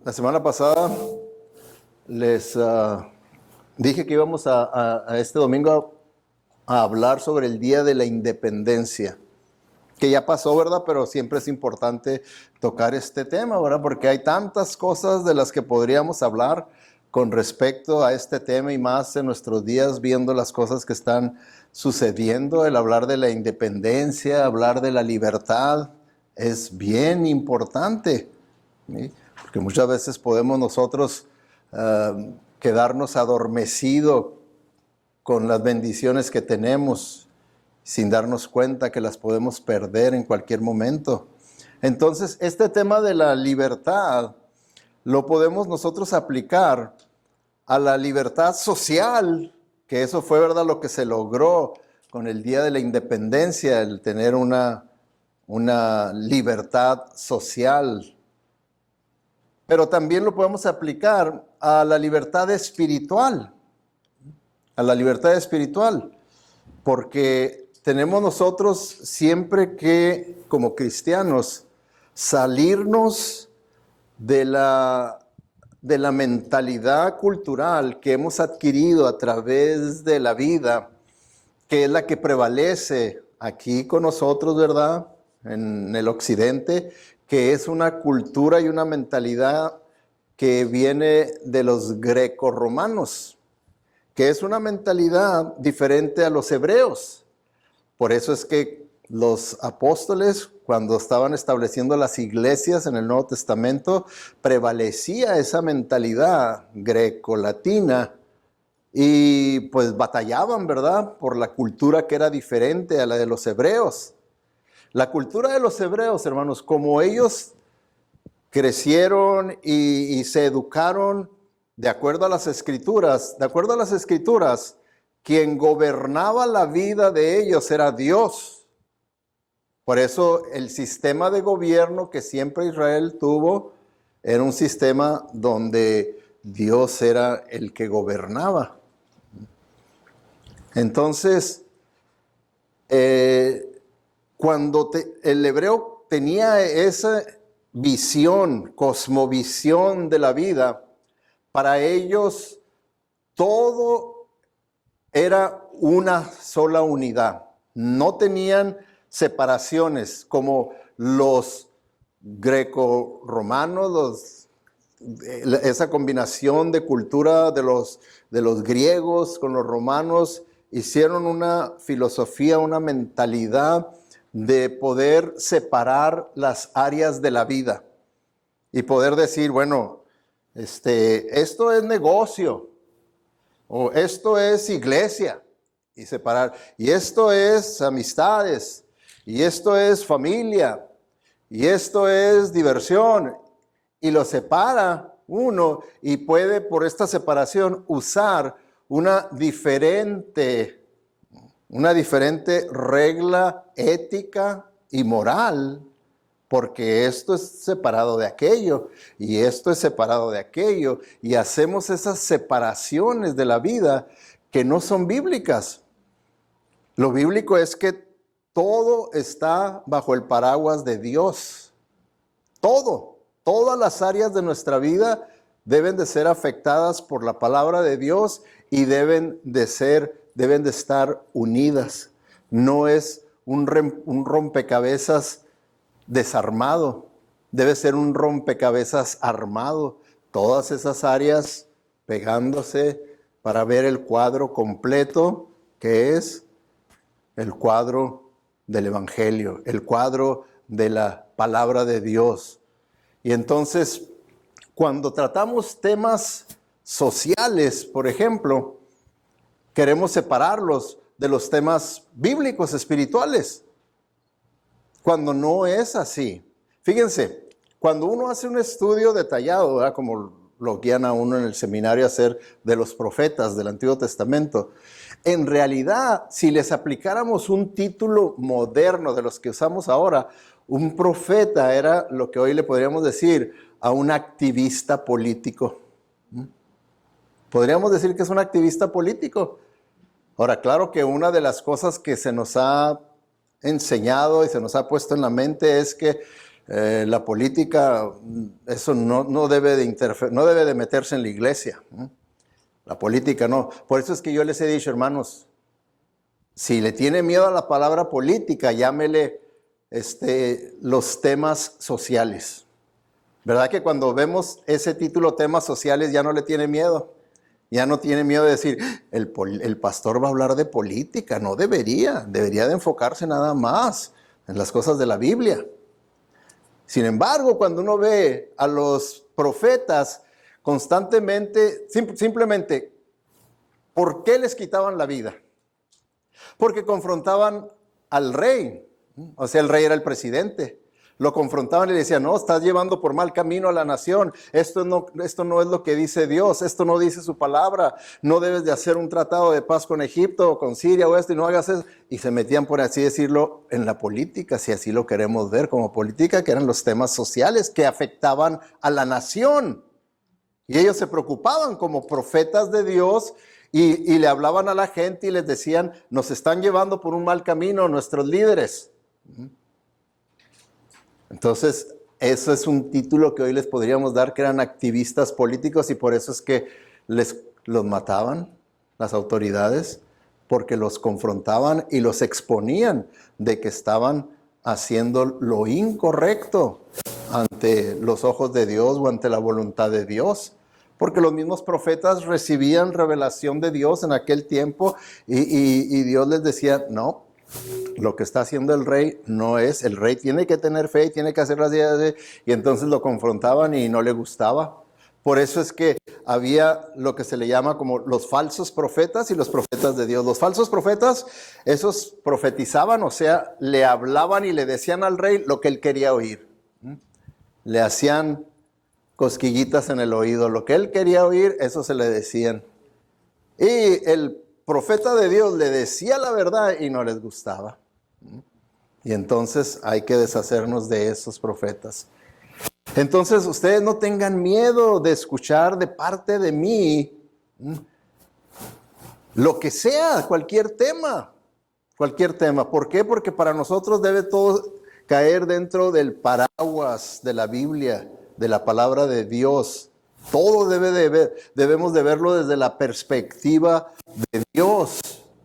La semana pasada les dije que íbamos a este domingo a hablar sobre el Día de la Independencia, que ya pasó, ¿verdad? Pero siempre es importante tocar este tema, ¿verdad? Porque hay tantas cosas de las que podríamos hablar con respecto a este tema y más en nuestros días viendo las cosas que están sucediendo. El hablar de la independencia, hablar de la libertad es bien importante, ¿sí? Porque muchas veces podemos nosotros quedarnos adormecidos con las bendiciones que tenemos sin darnos cuenta que las podemos perder en cualquier momento. Entonces, este tema de la libertad lo podemos nosotros aplicar a la libertad social, que eso fue, ¿verdad?, lo que se logró con el Día de la Independencia, el tener una libertad social. Pero también lo podemos aplicar a la libertad espiritual, porque tenemos nosotros siempre que, como cristianos, salirnos de la mentalidad cultural que hemos adquirido a través de la vida, que es la que prevalece aquí con nosotros, ¿verdad?, en el occidente, que es una cultura y una mentalidad que viene de los grecorromanos, que es una mentalidad diferente a los hebreos. Por eso es que los apóstoles, cuando estaban estableciendo las iglesias en el Nuevo Testamento, prevalecía esa mentalidad greco-latina y pues batallaban, ¿verdad?, por la cultura que era diferente a la de los hebreos. La cultura de los hebreos, hermanos, como ellos crecieron y se educaron de acuerdo a las escrituras, quien gobernaba la vida de ellos era Dios. Por eso el sistema de gobierno que siempre Israel tuvo era un sistema donde Dios era el que gobernaba. Entonces, cuando el hebreo tenía esa visión, cosmovisión de la vida, para ellos todo era una sola unidad. No tenían separaciones como los greco-romanos, esa combinación de cultura de los griegos con los romanos hicieron una filosofía, una mentalidad de poder separar las áreas de la vida y poder decir, bueno, esto es negocio, o esto es iglesia, y separar, y esto es amistades, y esto es familia, y esto es diversión, y lo separa uno y puede por esta separación usar una diferente regla ética y moral, porque esto es separado de aquello, y esto es separado de aquello, y hacemos esas separaciones de la vida que no son bíblicas. Lo bíblico es que todo está bajo el paraguas de Dios. Todas las áreas de nuestra vida deben de ser afectadas por la palabra de Dios y deben de estar unidas. No es un rompecabezas desarmado, debe ser un rompecabezas armado. Todas esas áreas pegándose para ver el cuadro completo, que es el cuadro del Evangelio, el cuadro de la palabra de Dios. Y entonces, cuando tratamos temas sociales, por ejemplo, queremos separarlos de los temas bíblicos, espirituales, cuando no es así. Fíjense, cuando uno hace un estudio detallado, ¿verdad?, como lo guían a uno en el seminario a hacer de los profetas del Antiguo Testamento, en realidad, si les aplicáramos un título moderno de los que usamos ahora, un profeta era lo que hoy le podríamos decir a un activista político. Podríamos decir que es un activista político. Ahora, claro que una de las cosas que se nos ha enseñado y se nos ha puesto en la mente es que la política, eso no debe de no debe de meterse en la iglesia. La política no. Por eso es que yo les he dicho, hermanos, si le tiene miedo a la palabra política, llámele los temas sociales. ¿Verdad que cuando vemos ese título, temas sociales, ya no le tiene miedo? Ya no tiene miedo de decir, el pastor va a hablar de política. No debería de enfocarse nada más en las cosas de la Biblia. Sin embargo, cuando uno ve a los profetas constantemente, simplemente, ¿por qué les quitaban la vida? Porque confrontaban al rey. O sea, el rey era el presidente. Lo confrontaban y le decían, no, estás llevando por mal camino a la nación. Esto no es lo que dice Dios. Esto no dice su palabra. No debes de hacer un tratado de paz con Egipto o con Siria o esto y no hagas eso. Y se metían, por así decirlo, en la política, si así lo queremos ver como política, que eran los temas sociales que afectaban a la nación. Y ellos se preocupaban como profetas de Dios y le hablaban a la gente y les decían, nos están llevando por un mal camino nuestros líderes. Entonces, eso es un título que hoy les podríamos dar, que eran activistas políticos, y por eso es que los mataban las autoridades, porque los confrontaban y los exponían de que estaban haciendo lo incorrecto ante los ojos de Dios o ante la voluntad de Dios. Porque los mismos profetas recibían revelación de Dios en aquel tiempo y Dios les decía, no, lo que está haciendo el rey no es, el rey tiene que tener fe y tiene que hacer las ideas y entonces lo confrontaban y no le gustaba. Por eso es que había lo que se le llama como los falsos profetas y los profetas de Dios. Los falsos profetas, esos profetizaban, o sea, le hablaban y le decían al rey lo que él quería oír. Le hacían cosquillitas en el oído, lo que él quería oír, eso se le decían. Y el profeta de Dios le decía la verdad y no les gustaba. Y entonces hay que deshacernos de esos profetas. Entonces ustedes no tengan miedo de escuchar de parte de mí lo que sea, cualquier tema. ¿Por qué? Porque para nosotros debe todo caer dentro del paraguas de la Biblia, de la palabra de Dios. Todo debemos de verlo desde la perspectiva de Dios,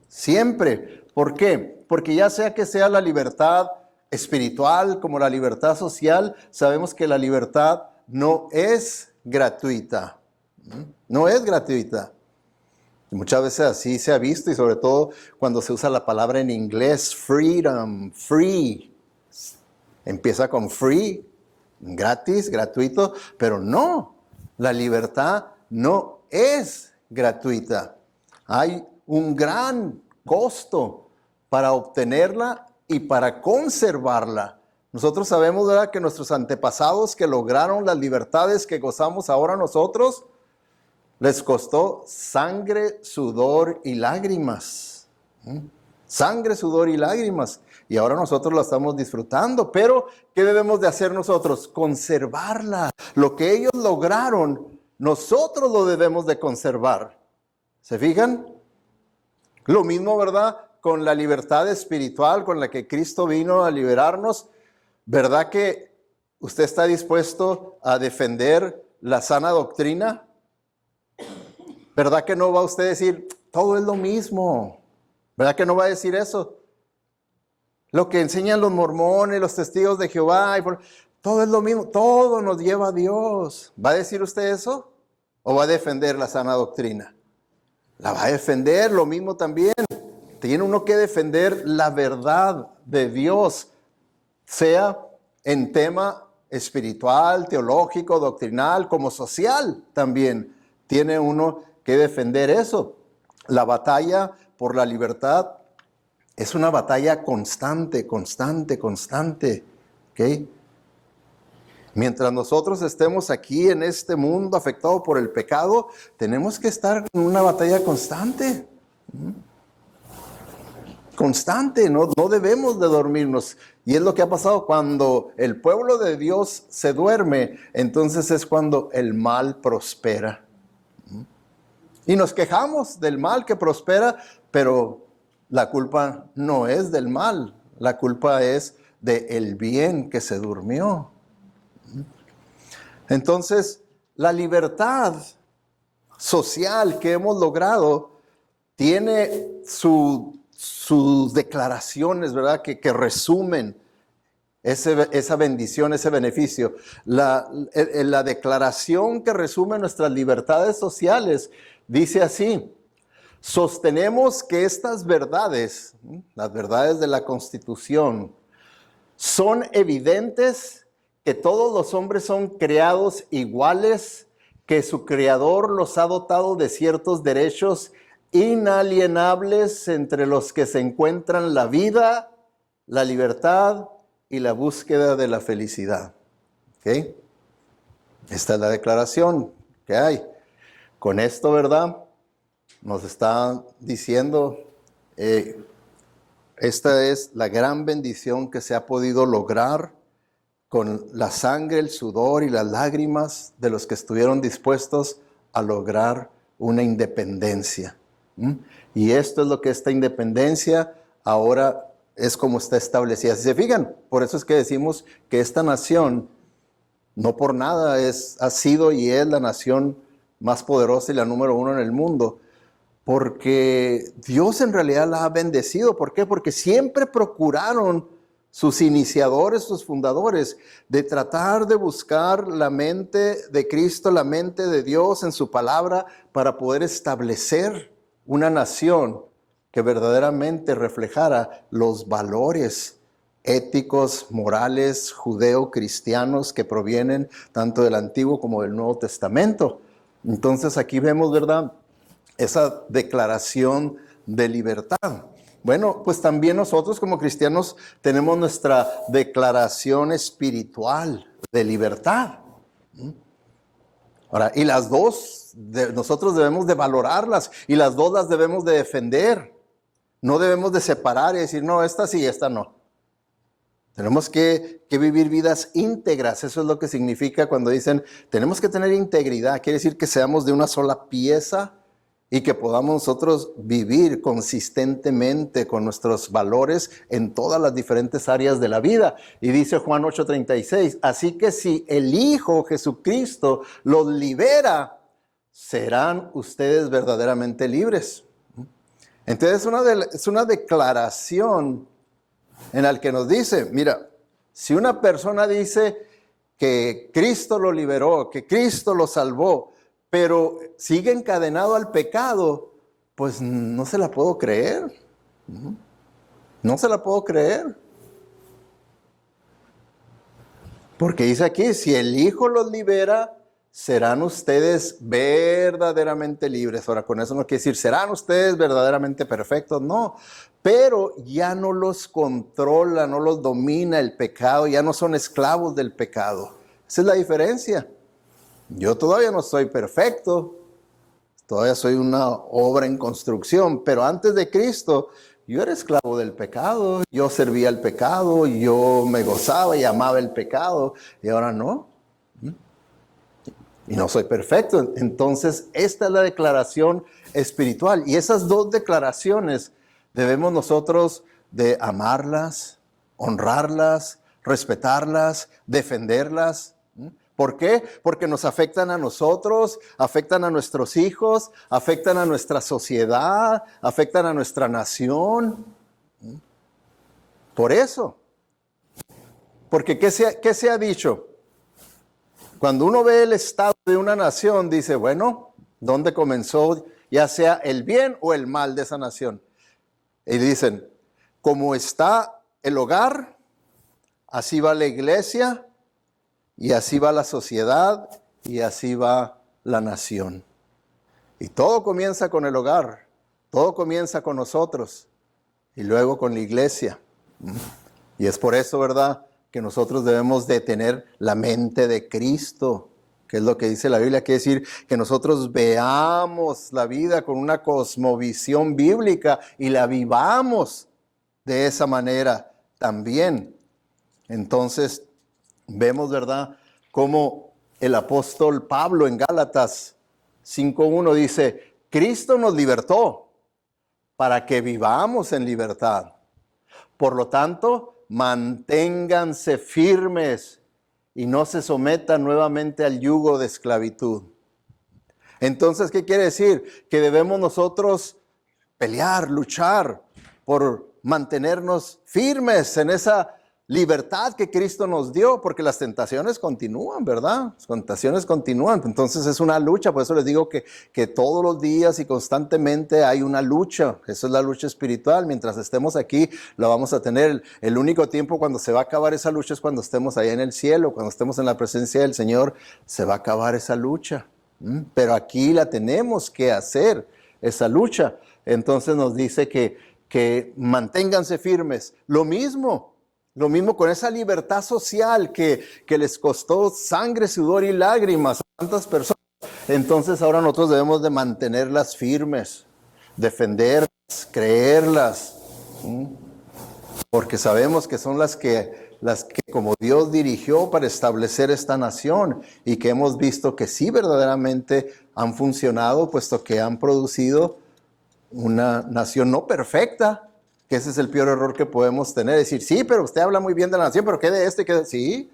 siempre. ¿Por qué? Porque ya sea que sea la libertad espiritual como la libertad social, sabemos que la libertad no es gratuita. No es gratuita. Y muchas veces así se ha visto, y sobre todo cuando se usa la palabra en inglés, freedom, free. Empieza con free, gratis, gratuito, pero no. La libertad no es gratuita. Hay un gran costo para obtenerla y para conservarla. Nosotros sabemos, ¿verdad?, que nuestros antepasados que lograron las libertades que gozamos ahora nosotros, les costó sangre, sudor y lágrimas. Sangre, sudor y lágrimas. Y ahora nosotros la estamos disfrutando. Pero, ¿qué debemos de hacer nosotros? Conservarla. Lo que ellos lograron, nosotros lo debemos de conservar. ¿Se fijan? Lo mismo, ¿verdad?, con la libertad espiritual con la que Cristo vino a liberarnos. ¿Verdad que usted está dispuesto a defender la sana doctrina? ¿Verdad que no va usted a decir, todo es lo mismo? ¿Verdad que no va a decir eso? Lo que enseñan los mormones, los testigos de Jehová, todo es lo mismo, todo nos lleva a Dios. ¿Va a decir usted eso? ¿O va a defender la sana doctrina? La va a defender, lo mismo también. Tiene uno que defender la verdad de Dios, sea en tema espiritual, teológico, doctrinal, como social también. Tiene uno que defender eso. La batalla por la libertad es una batalla constante, ¿ok? Mientras nosotros estemos aquí en este mundo afectado por el pecado, tenemos que estar en una batalla constante. Constante, no debemos de dormirnos. Y es lo que ha pasado cuando el pueblo de Dios se duerme, entonces es cuando el mal prospera. Y nos quejamos del mal que prospera, pero la culpa no es del mal, la culpa es del bien que se durmió. Entonces, la libertad social que hemos logrado tiene sus declaraciones, ¿verdad? Que resumen esa bendición, ese beneficio. La declaración que resume nuestras libertades sociales dice así: sostenemos que estas verdades, las verdades de la Constitución, son evidentes, que todos los hombres son creados iguales, que su Creador los ha dotado de ciertos derechos inalienables, entre los que se encuentran la vida, la libertad y la búsqueda de la felicidad. ¿Ok? Esta es la declaración que hay. Con esto, ¿verdad? Nos está diciendo, esta es la gran bendición que se ha podido lograr con la sangre, el sudor y las lágrimas de los que estuvieron dispuestos a lograr una independencia. Y esto es lo que esta independencia ahora es como está establecida. Si se fijan, por eso es que decimos que esta nación no por nada ha sido y es la nación más poderosa y la número uno en el mundo, porque Dios en realidad la ha bendecido. ¿Por qué? Porque siempre procuraron sus iniciadores, sus fundadores, de tratar de buscar la mente de Cristo, la mente de Dios en su palabra, para poder establecer una nación que verdaderamente reflejara los valores éticos, morales, judeo-cristianos que provienen tanto del Antiguo como del Nuevo Testamento. Entonces aquí vemos, ¿verdad?, esa declaración de libertad. Bueno, pues también nosotros como cristianos tenemos nuestra declaración espiritual de libertad. Ahora, y las dos, nosotros debemos de valorarlas y las dos las debemos de defender. No debemos de separar y decir, no, esta sí, esta no. Tenemos que vivir vidas íntegras. Eso es lo que significa cuando dicen, tenemos que tener integridad. Quiere decir que seamos de una sola pieza y que podamos nosotros vivir consistentemente con nuestros valores en todas las diferentes áreas de la vida. Y dice Juan 8:36, así que si el Hijo Jesucristo los libera, serán ustedes verdaderamente libres. Entonces es una declaración en la que nos dice, mira, si una persona dice que Cristo lo liberó, que Cristo lo salvó, pero sigue encadenado al pecado, pues no se la puedo creer. No se la puedo creer. Porque dice aquí, si el Hijo los libera, serán ustedes verdaderamente libres. Ahora, con eso no quiere decir, serán ustedes verdaderamente perfectos, no. Pero ya no los controla, no los domina el pecado, ya no son esclavos del pecado. Esa es la diferencia. Yo todavía no soy perfecto, todavía soy una obra en construcción, pero antes de Cristo yo era esclavo del pecado, yo servía al pecado, yo me gozaba y amaba el pecado, y ahora no. Y no soy perfecto. Entonces, esta es la declaración espiritual. Y esas dos declaraciones debemos nosotros de amarlas, honrarlas, respetarlas, defenderlas. ¿Por qué? Porque nos afectan a nosotros, afectan a nuestros hijos, afectan a nuestra sociedad, afectan a nuestra nación. Por eso. Porque ¿qué se ha dicho? Cuando uno ve el estado de una nación, dice, bueno, ¿dónde comenzó ya sea el bien o el mal de esa nación? Y dicen, como está el hogar, así va la iglesia, y así va la sociedad, y así va la nación. Y todo comienza con el hogar, todo comienza con nosotros, y luego con la iglesia. Y es por eso, ¿verdad?, que nosotros debemos de tener la mente de Cristo, que es lo que dice la Biblia, quiere decir que nosotros veamos la vida con una cosmovisión bíblica y la vivamos de esa manera también. Entonces, vemos, ¿verdad?, cómo el apóstol Pablo en Gálatas 5:1 dice, Cristo nos libertó para que vivamos en libertad. Por lo tanto, manténganse firmes y no se someta nuevamente al yugo de esclavitud. Entonces, ¿qué quiere decir? Que debemos nosotros pelear, luchar por mantenernos firmes en esa libertad que Cristo nos dio, porque las tentaciones continúan, ¿verdad? Las tentaciones continúan, entonces es una lucha. Por eso les digo que todos los días y constantemente hay una lucha. Esa es la lucha espiritual. Mientras estemos aquí, la vamos a tener. El único tiempo cuando se va a acabar esa lucha es cuando estemos allá en el cielo, cuando estemos en la presencia del Señor, se va a acabar esa lucha. Pero aquí la tenemos que hacer, esa lucha. Entonces nos dice que manténganse firmes. Lo mismo con esa libertad social que les costó sangre, sudor y lágrimas a tantas personas. Entonces ahora nosotros debemos de mantenerlas firmes, defenderlas, creerlas, porque sabemos que son las que como Dios dirigió para establecer esta nación y que hemos visto que sí verdaderamente han funcionado, puesto que han producido una nación no perfecta, que ese es el peor error que podemos tener. Decir, sí, pero usted habla muy bien de la nación, pero ¿qué de este? ¿Qué de...? Sí,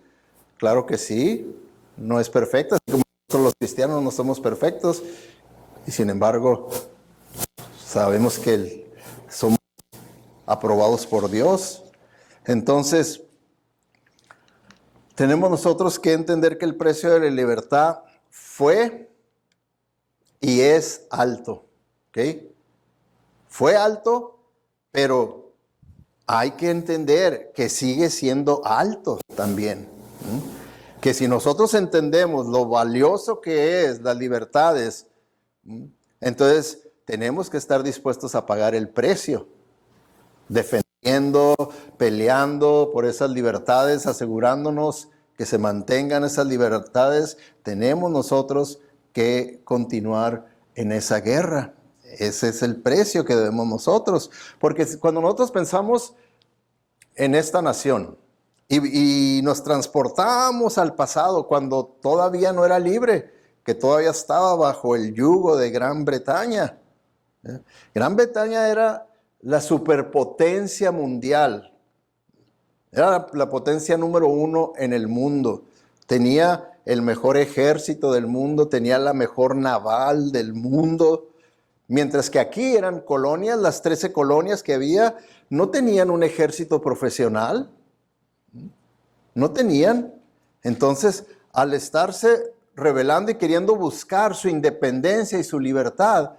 claro que sí, no es perfecta. Así como nosotros los cristianos no somos perfectos, y sin embargo sabemos que somos aprobados por Dios. Entonces, tenemos nosotros que entender que el precio de la libertad fue y es alto, ¿ok? Fue alto, pero hay que entender que sigue siendo alto también. Que si nosotros entendemos lo valioso que es las libertades, entonces tenemos que estar dispuestos a pagar el precio, defendiendo, peleando por esas libertades, asegurándonos que se mantengan esas libertades. Tenemos nosotros que continuar en esa guerra. Ese es el precio que debemos nosotros, porque cuando nosotros pensamos en esta nación y nos transportamos al pasado, cuando todavía no era libre, que todavía estaba bajo el yugo de Gran Bretaña. Gran Bretaña era la superpotencia mundial, era la potencia número 1 en el mundo, tenía el mejor ejército del mundo, tenía la mejor naval del mundo. Mientras que aquí eran colonias, las 13 colonias que había, no tenían un ejército profesional. No tenían. Entonces, al estarse rebelando y queriendo buscar su independencia y su libertad,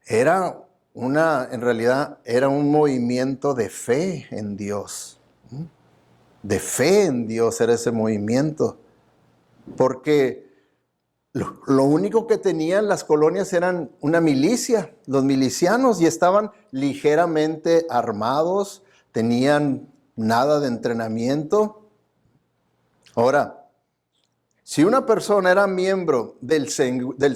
en realidad era un movimiento de fe en Dios. De fe en Dios era ese movimiento. Porque lo único que tenían las colonias eran una milicia, los milicianos, y estaban ligeramente armados, tenían nada de entrenamiento. Ahora, si una persona era miembro del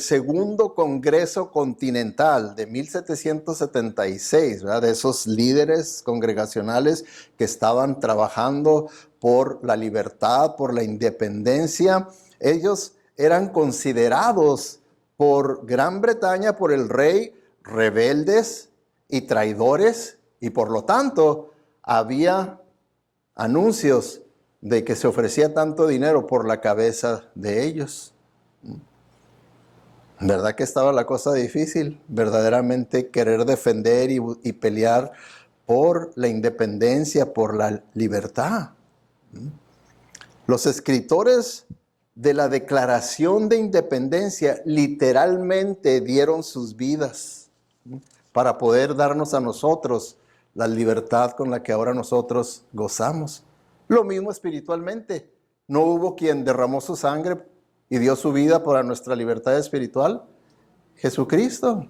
Segundo Congreso Continental de 1776, ¿verdad? De esos líderes congregacionales que estaban trabajando por la libertad, por la independencia, ellos eran considerados por Gran Bretaña, por el rey, rebeldes y traidores, y por lo tanto había anuncios de que se ofrecía tanto dinero por la cabeza de ellos. ¿Verdad que estaba la cosa difícil? Verdaderamente querer defender y pelear por la independencia, por la libertad. Los escritores de la Declaración de Independencia literalmente dieron sus vidas para poder darnos a nosotros la libertad con la que ahora nosotros gozamos. Lo mismo espiritualmente. ¿No hubo quien derramó su sangre y dio su vida para nuestra libertad espiritual? Jesucristo.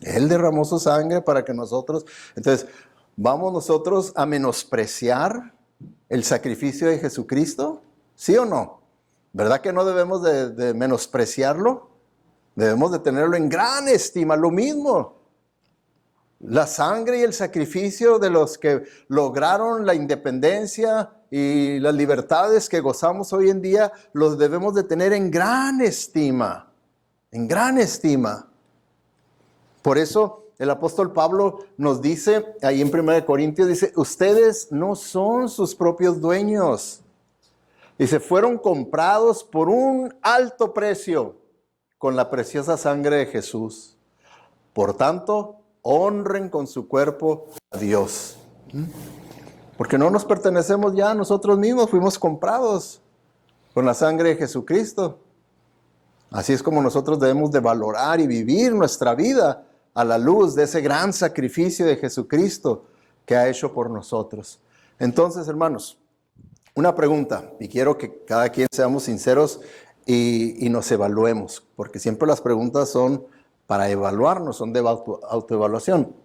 Él derramó su sangre para que nosotros... Entonces, ¿vamos nosotros a menospreciar el sacrificio de Jesucristo? ¿Sí o no? ¿Verdad que no debemos de menospreciarlo? Debemos de tenerlo en gran estima. Lo mismo, la sangre y el sacrificio de los que lograron la independencia y las libertades que gozamos hoy en día, los debemos de tener en gran estima, en gran estima. Por eso el apóstol Pablo nos dice, ahí en 1 Corintios dice, ustedes no son sus propios dueños, Dice, fueron comprados por un alto precio con la preciosa sangre de Jesús. Por tanto, honren con su cuerpo a Dios. Porque no nos pertenecemos ya a nosotros mismos, fuimos comprados con la sangre de Jesucristo. Así es como nosotros debemos de valorar y vivir nuestra vida a la luz de ese gran sacrificio de Jesucristo que ha hecho por nosotros. Entonces, hermanos, una pregunta, y quiero que cada quien seamos sinceros y nos evaluemos, porque siempre las preguntas son para evaluarnos, son de autoevaluación.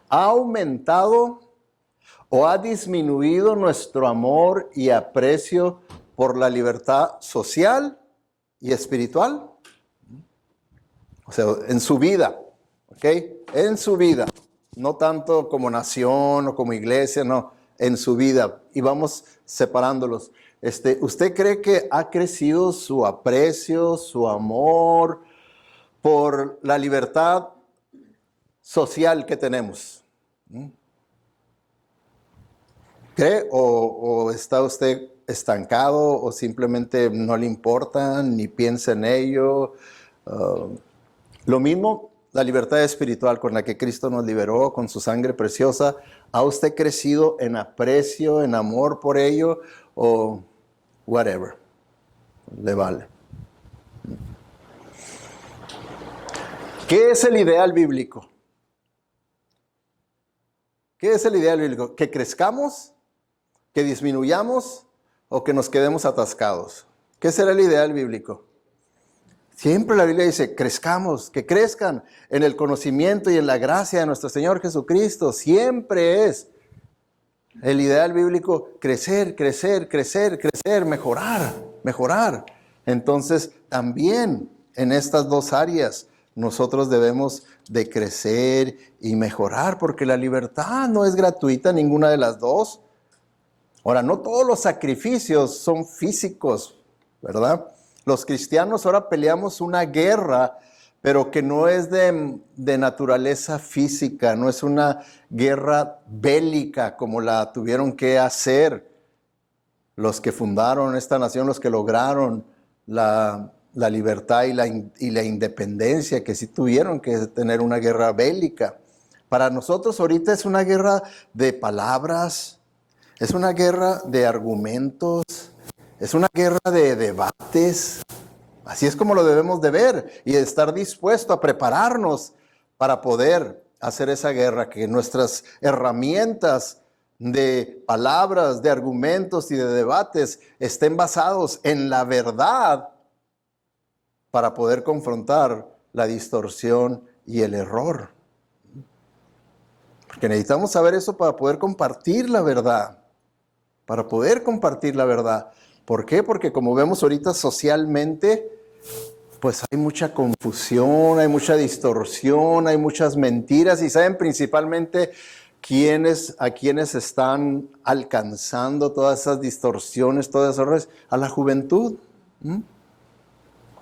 ¿Ha aumentado o ha disminuido nuestro amor y aprecio por la libertad social y espiritual? O sea, en su vida, ¿ok? En su vida, no tanto como nación o como iglesia, no, en su vida. Y vamos separándolos. ¿Usted cree que ha crecido su aprecio, su amor por la libertad social que tenemos? ¿Cree o está usted estancado o simplemente no le importa ni piensa en ello? Lo mismo, la libertad espiritual con la que Cristo nos liberó con su sangre preciosa. ¿Ha usted crecido en aprecio, en amor por ello o whatever? Le vale. ¿Qué es el ideal bíblico? ¿Qué es el ideal bíblico? ¿Que crezcamos? ¿Que disminuyamos? ¿O que nos quedemos atascados? ¿Qué será el ideal bíblico? Siempre la Biblia dice, crezcamos, que crezcan en el conocimiento y en la gracia de nuestro Señor Jesucristo. Siempre es el ideal bíblico crecer, crecer, crecer, crecer, mejorar, mejorar. Entonces, también en estas dos áreas nosotros debemos de crecer y mejorar, porque la libertad no es gratuita, ninguna de las dos. Ahora, no todos los sacrificios son físicos, ¿verdad? Los cristianos ahora peleamos una guerra, pero que no es de naturaleza física, no es una guerra bélica como la tuvieron que hacer los que fundaron esta nación, los que lograron la libertad y la independencia, que sí tuvieron que tener una guerra bélica. Para nosotros ahorita es una guerra de palabras, es una guerra de argumentos, es una guerra de debates. Así es como lo debemos de ver y de estar dispuesto a prepararnos para poder hacer esa guerra, que nuestras herramientas de palabras, de argumentos y de debates estén basados en la verdad para poder confrontar la distorsión y el error. Porque necesitamos saber eso para poder compartir la verdad, para poder compartir la verdad. ¿Por qué? Porque como vemos ahorita socialmente, pues hay mucha confusión, hay mucha distorsión, hay muchas mentiras y saben principalmente a quienes están alcanzando todas esas distorsiones, todas esas errores, a la juventud.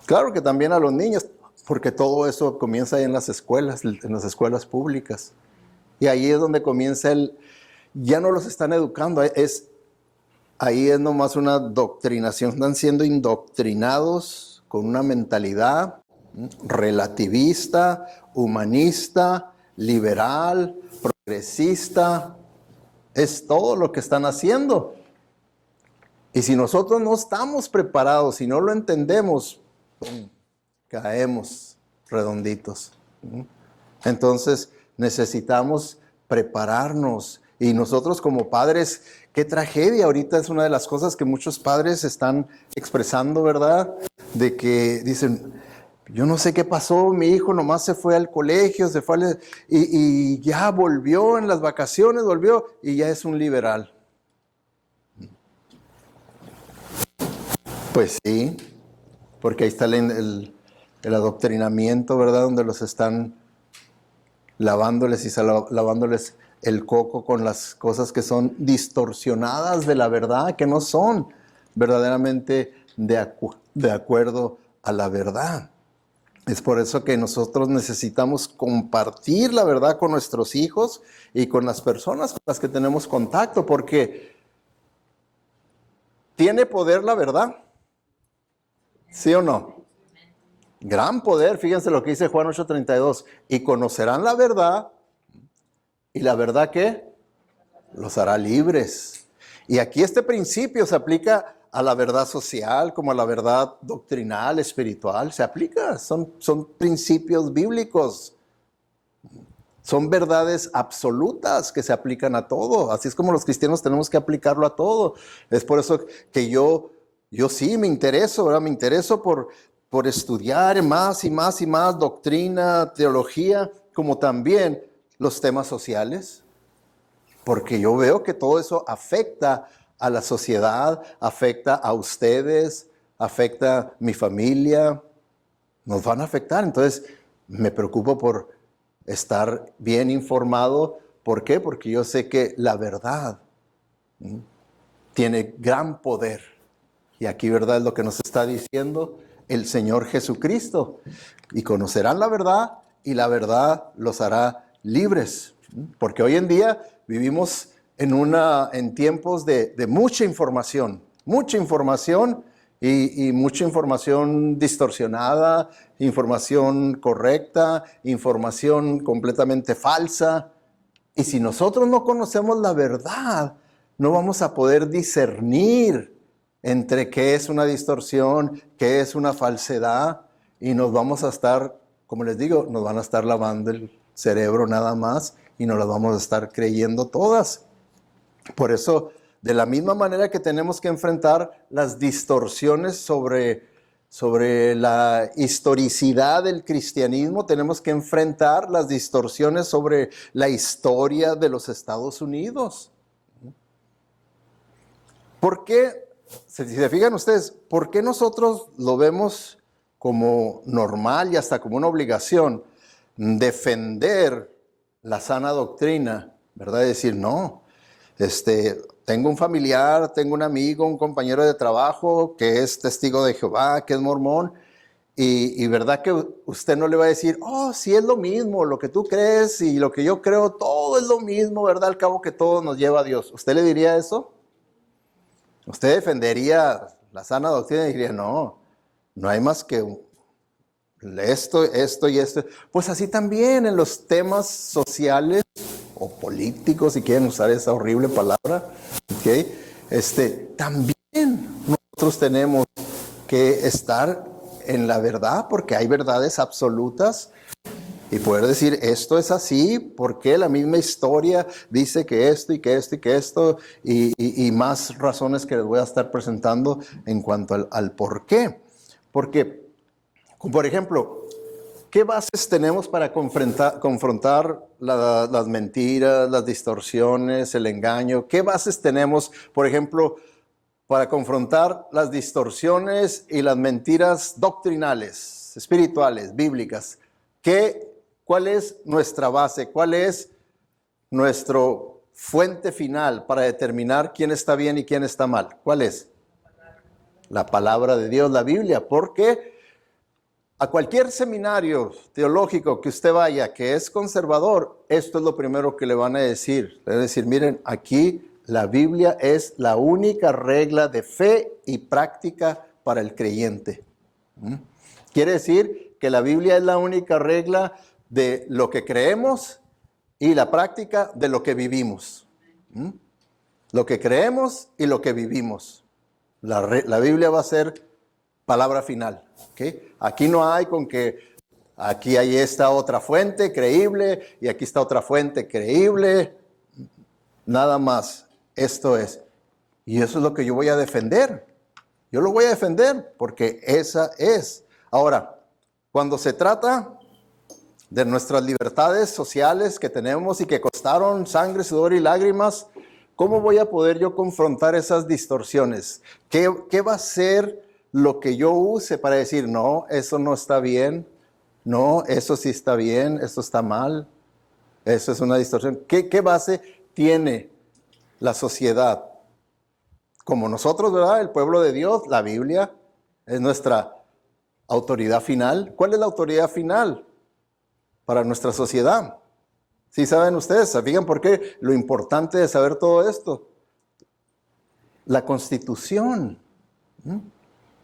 Claro que también a los niños, porque todo eso comienza ahí en las escuelas públicas. Y ahí es donde comienza ya no los están educando, ahí es nomás una doctrinación, están siendo indoctrinados con una mentalidad relativista, humanista, liberal, progresista. Es todo lo que están haciendo. Y si nosotros no estamos preparados, si no lo entendemos, caemos redonditos. Entonces necesitamos prepararnos. Y nosotros como padres, qué tragedia. Ahorita es una de las cosas que muchos padres están expresando, ¿verdad? De que dicen, yo no sé qué pasó, mi hijo nomás se fue al colegio, y ya volvió en las vacaciones, volvió y ya es un liberal. Pues sí, porque ahí está el adoctrinamiento, ¿verdad? Donde los están lavándoles el coco con las cosas que son distorsionadas de la verdad, que no son verdaderamente de acuerdo a la verdad. Es por eso que nosotros necesitamos compartir la verdad con nuestros hijos y con las personas con las que tenemos contacto, porque ¿Tiene poder la verdad? ¿Sí o no? Gran poder, fíjense lo que dice Juan 8:32. Y conocerán la verdad, y la verdad ¿qué? Los hará libres. Y aquí este principio se aplica a la verdad social, como a la verdad doctrinal, espiritual. Se aplica, son principios bíblicos. Son verdades absolutas que se aplican a todo. Así es como los cristianos tenemos que aplicarlo a todo. Es por eso que yo sí me intereso, ¿verdad? Me intereso por estudiar más y más y más doctrina, teología, como también los temas sociales. Porque yo veo que todo eso afecta a la sociedad, afecta a ustedes, afecta a mi familia. Nos van a afectar. Entonces me preocupo por estar bien informado. ¿Por qué? Porque yo sé que la verdad tiene gran poder. Y aquí, ¿verdad? Es lo que nos está diciendo el Señor Jesucristo. Y conocerán la verdad, y la verdad los hará libres. Porque hoy en día vivimos en tiempos de mucha información y mucha información distorsionada, información correcta, información completamente falsa. Y si nosotros no conocemos la verdad, no vamos a poder discernir entre qué es una distorsión, qué es una falsedad, y nos vamos a estar, como les digo, nos van a estar lavando el cerebro nada más y nos las vamos a estar creyendo todas. Por eso, de la misma manera que tenemos que enfrentar las distorsiones sobre la historicidad del cristianismo, tenemos que enfrentar las distorsiones sobre la historia de los Estados Unidos. ¿Por qué, si se fijan ustedes, por qué nosotros lo vemos como normal y hasta como una obligación defender la sana doctrina, ¿verdad? Decir, no, tengo un familiar, tengo un amigo, un compañero de trabajo que es testigo de Jehová, que es mormón, y verdad que usted no le va a decir, oh, sí es lo mismo, lo que tú crees y lo que yo creo, todo es lo mismo, ¿verdad? Al cabo que todo nos lleva a Dios. ¿Usted le diría eso? Usted defendería la sana doctrina y diría, no, no hay más que esto y esto. Pues así también en los temas sociales o políticos, si quieren usar esa horrible palabra, ¿okay? También nosotros tenemos que estar en la verdad, porque hay verdades absolutas, y poder decir, esto es así, porque la misma historia dice que esto y que esto y que esto, y más razones que les voy a estar presentando en cuanto al por qué. Porque, por ejemplo, ¿qué bases tenemos para confrontar las mentiras, las distorsiones, el engaño? ¿Qué bases tenemos, por ejemplo, para confrontar las distorsiones y las mentiras doctrinales, espirituales, bíblicas? ¿Cuál es nuestra base? ¿Cuál es nuestra fuente final para determinar quién está bien y quién está mal? ¿Cuál es? La palabra de Dios, la Biblia. Porque a cualquier seminario teológico que usted vaya que es conservador, esto es lo primero que le van a decir. Le van a decir, miren, aquí la Biblia es la única regla de fe y práctica para el creyente. Quiere decir que la Biblia es la única regla de lo que creemos y la práctica de lo que vivimos. Lo que creemos y lo que vivimos. La Biblia va a ser palabra final. ¿Okay? Aquí no hay con que aquí hay esta otra fuente creíble y aquí está otra fuente creíble. Nada más. Esto es. Y eso es lo que yo voy a defender. Yo lo voy a defender porque esa es. Ahora, cuando se trata de nuestras libertades sociales que tenemos y que costaron sangre, sudor y lágrimas, ¿cómo voy a poder yo confrontar esas distorsiones? ¿Qué va a ser lo que yo use para decir, no, eso no está bien, no, eso sí está bien, eso está mal, eso es una distorsión? ¿Qué base tiene la sociedad? Como nosotros, ¿verdad? El pueblo de Dios, la Biblia es nuestra autoridad final. ¿Cuál es la autoridad final para nuestra sociedad? ¿Sí saben ustedes? ¿Se fijan por qué lo importante de saber todo esto? La Constitución.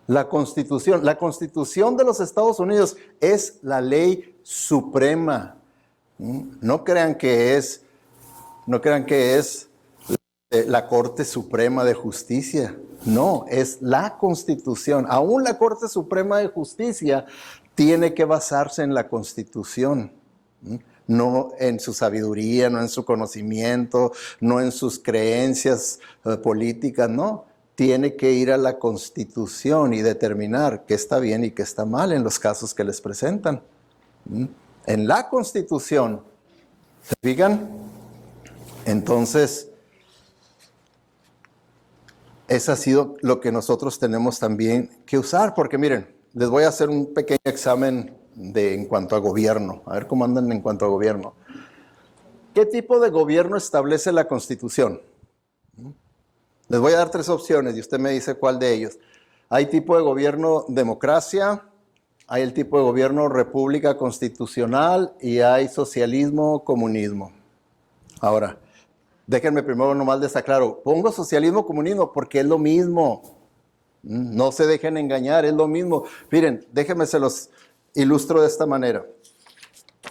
La Constitución de los Estados Unidos es la ley suprema. No crean que es la Corte Suprema de Justicia. No, es la Constitución. Aún la Corte Suprema de Justicia tiene que basarse en la Constitución. No en su sabiduría, no en su conocimiento, no en sus creencias políticas, no. Tiene que ir a la Constitución y determinar qué está bien y qué está mal en los casos que les presentan. En la Constitución, ¿se fijan? Entonces, eso ha sido lo que nosotros tenemos también que usar, porque miren, les voy a hacer un pequeño examen en cuanto a gobierno, a ver cómo andan en cuanto a gobierno. ¿Qué tipo de gobierno establece la Constitución? Les voy a dar 3 opciones y usted me dice cuál de ellos. Hay tipo de gobierno democracia, hay el tipo de gobierno república constitucional y hay socialismo, comunismo. Ahora, déjenme primero nomás les aclaro, pongo socialismo, comunismo porque es lo mismo. No se dejen engañar, es lo mismo. Miren, déjenme se los ilustro de esta manera.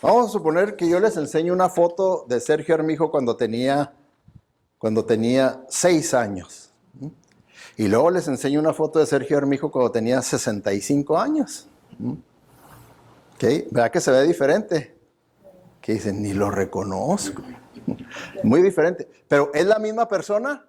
Vamos a suponer que yo les enseño una foto de Sergio Armijo cuando tenía 6 años. Y luego les enseño una foto de Sergio Armijo cuando tenía 65 años. ¿Okay? ¿Verdad que se ve diferente? Que dicen, ni lo reconozco. Muy diferente. Pero ¿es la misma persona?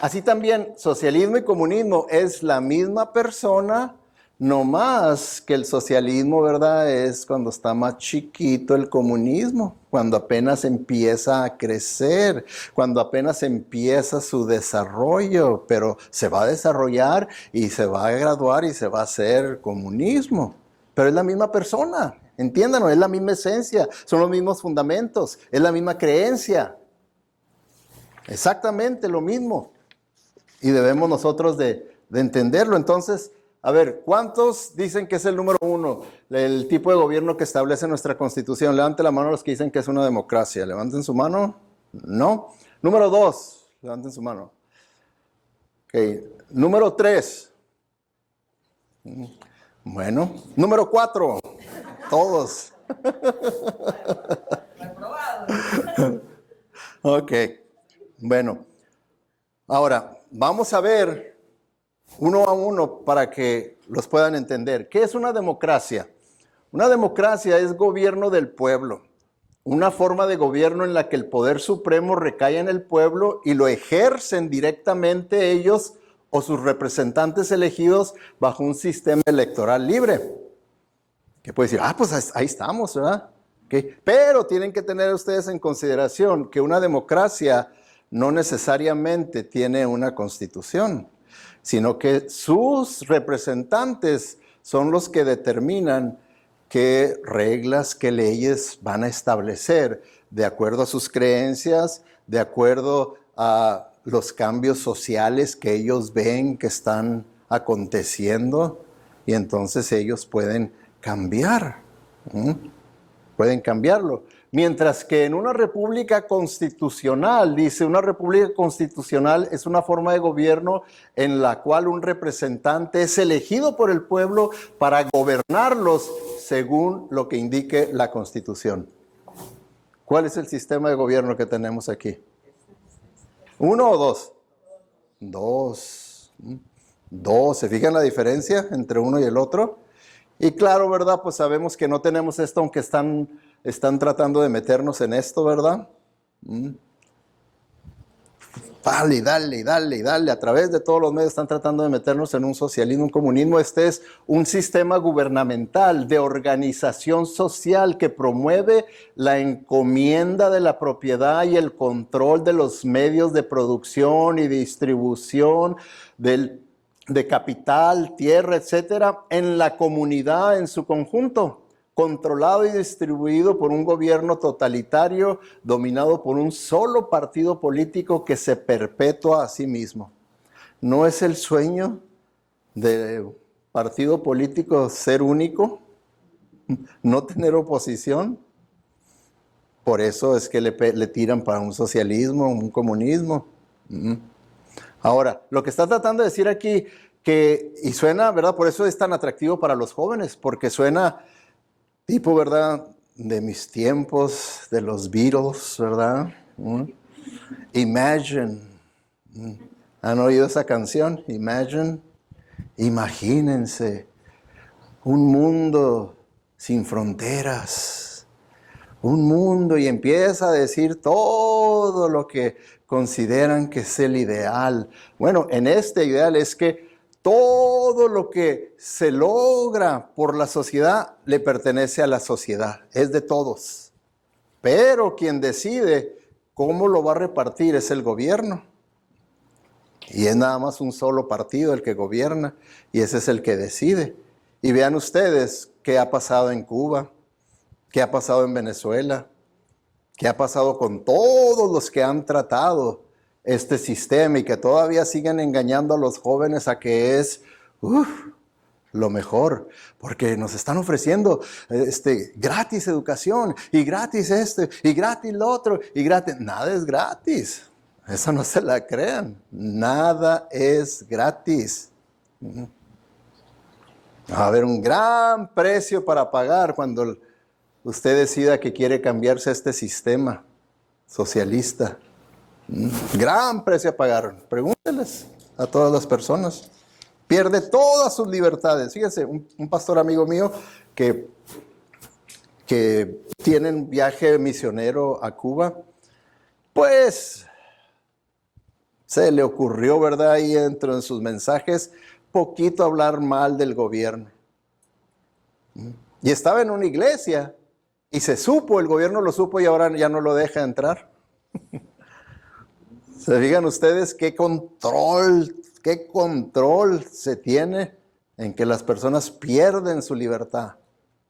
Así también, socialismo y comunismo es la misma persona, no más que el socialismo, ¿verdad? Es cuando está más chiquito el comunismo, cuando apenas empieza a crecer, cuando apenas empieza su desarrollo, pero se va a desarrollar y se va a graduar y se va a hacer comunismo. Pero es la misma persona, entiéndanlo, es la misma esencia, son los mismos fundamentos, es la misma creencia. Exactamente lo mismo. Y debemos nosotros de entenderlo. Entonces, a ver, ¿cuántos dicen que es el número 1, el tipo de gobierno que establece nuestra Constitución? Levanten la mano los que dicen que es una democracia. Levanten su mano. No. Número 2, levanten su mano. Ok. Número 3. Bueno. Número 4. Todos. Ok. Bueno. Ahora, vamos a ver uno a uno para que los puedan entender. ¿Qué es una democracia? Una democracia es gobierno del pueblo, una forma de gobierno en la que el poder supremo recae en el pueblo y lo ejercen directamente ellos o sus representantes elegidos bajo un sistema electoral libre. Que puede decir, pues ahí estamos, ¿verdad? Okay. Pero tienen que tener ustedes en consideración que una democracia no necesariamente tiene una constitución, sino que sus representantes son los que determinan qué reglas, qué leyes van a establecer de acuerdo a sus creencias, de acuerdo a los cambios sociales que ellos ven que están aconteciendo, y entonces ellos pueden cambiar, pueden cambiarlo. Mientras que en una república constitucional, dice, una república constitucional es una forma de gobierno en la cual un representante es elegido por el pueblo para gobernarlos según lo que indique la Constitución. ¿Cuál es el sistema de gobierno que tenemos aquí? ¿1 o 2? 2. 2. ¿Se fijan la diferencia entre uno y el otro? Y claro, ¿verdad? Pues sabemos que no tenemos esto, aunque están tratando de meternos en esto, ¿verdad? Dale. A través de todos los medios están tratando de meternos en un socialismo, un comunismo. Este es un sistema gubernamental de organización social que promueve la encomienda de la propiedad y el control de los medios de producción y distribución de capital, tierra, etcétera, en la comunidad en su conjunto, controlado y distribuido por un gobierno totalitario dominado por un solo partido político que se perpetúa a sí mismo. ¿No es el sueño del partido político ser único? ¿No tener oposición? Por eso es que le tiran para un socialismo, un comunismo. Ahora, lo que está tratando de decir aquí, y suena, ¿verdad? Por eso es tan atractivo para los jóvenes, porque suena tipo, ¿verdad? De mis tiempos, de los Beatles, ¿verdad? Imagine. ¿Han oído esa canción? Imagine. Imagínense un mundo sin fronteras. Un mundo, y empieza a decir todo lo que consideran que es el ideal. Bueno, en este ideal es que todo lo que se logra por la sociedad le pertenece a la sociedad, es de todos. Pero quien decide cómo lo va a repartir es el gobierno. Y es nada más un solo partido el que gobierna, y ese es el que decide. Y vean ustedes qué ha pasado en Cuba, qué ha pasado en Venezuela, qué ha pasado con todos los que han tratado este sistema y que todavía siguen engañando a los jóvenes a que es lo mejor, porque nos están ofreciendo gratis educación y gratis y gratis lo otro y gratis. Nada es gratis. Eso no se la crean. Nada es gratis. Va a haber un gran precio para pagar cuando usted decida que quiere cambiarse a este sistema socialista. Gran precio a pagar. Pregúnteles a todas las personas. Pierde todas sus libertades. Fíjense, un pastor amigo mío que tiene un viaje misionero a Cuba, pues se le ocurrió, ¿verdad? Ahí dentro de sus mensajes, poquito hablar mal del gobierno. Y estaba en una iglesia y se supo, el gobierno lo supo y ahora ya no lo deja entrar. ¿Se fijan ustedes qué control se tiene en que las personas pierden su libertad?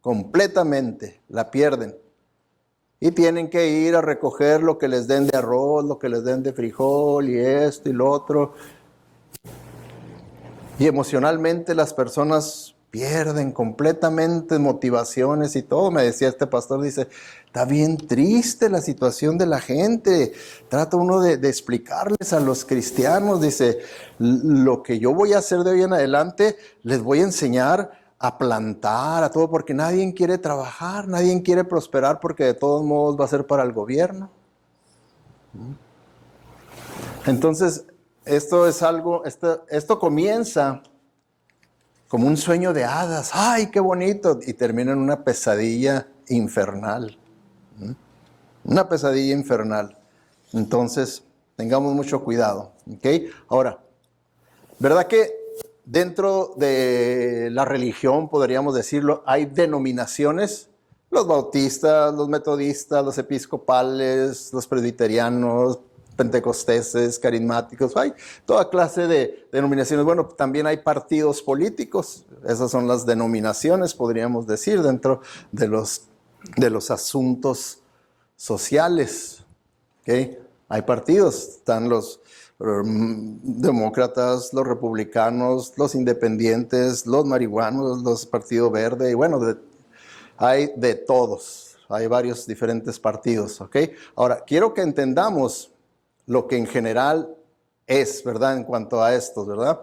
Completamente la pierden. Y tienen que ir a recoger lo que les den de arroz, lo que les den de frijol y esto y lo otro. Y emocionalmente las personas pierden completamente motivaciones y todo. Me decía este pastor, dice, está bien triste la situación de la gente. Trata uno de explicarles a los cristianos, dice, lo que yo voy a hacer de hoy en adelante, les voy a enseñar a plantar, a todo, porque nadie quiere trabajar, nadie quiere prosperar, porque de todos modos va a ser para el gobierno. Entonces, esto es algo, esto comienza como un sueño de hadas. ¡Ay, qué bonito! Y termina en una pesadilla infernal. Una pesadilla infernal. Entonces, tengamos mucho cuidado. ¿Ok? Ahora, ¿verdad que dentro de la religión, podríamos decirlo, hay denominaciones? Los bautistas, los metodistas, los episcopales, los presbiterianos, pentecosteses, carismáticos, hay toda clase de denominaciones. Bueno, también hay partidos políticos, esas son las denominaciones, podríamos decir, dentro de los asuntos sociales. ¿Okay? Hay partidos, están los demócratas, los republicanos, los independientes, los marihuanos, los Partido Verde, y bueno, hay de todos, hay varios diferentes partidos, ¿ok? Ahora, quiero que entendamos lo que en general es, ¿verdad? En cuanto a estos, ¿verdad?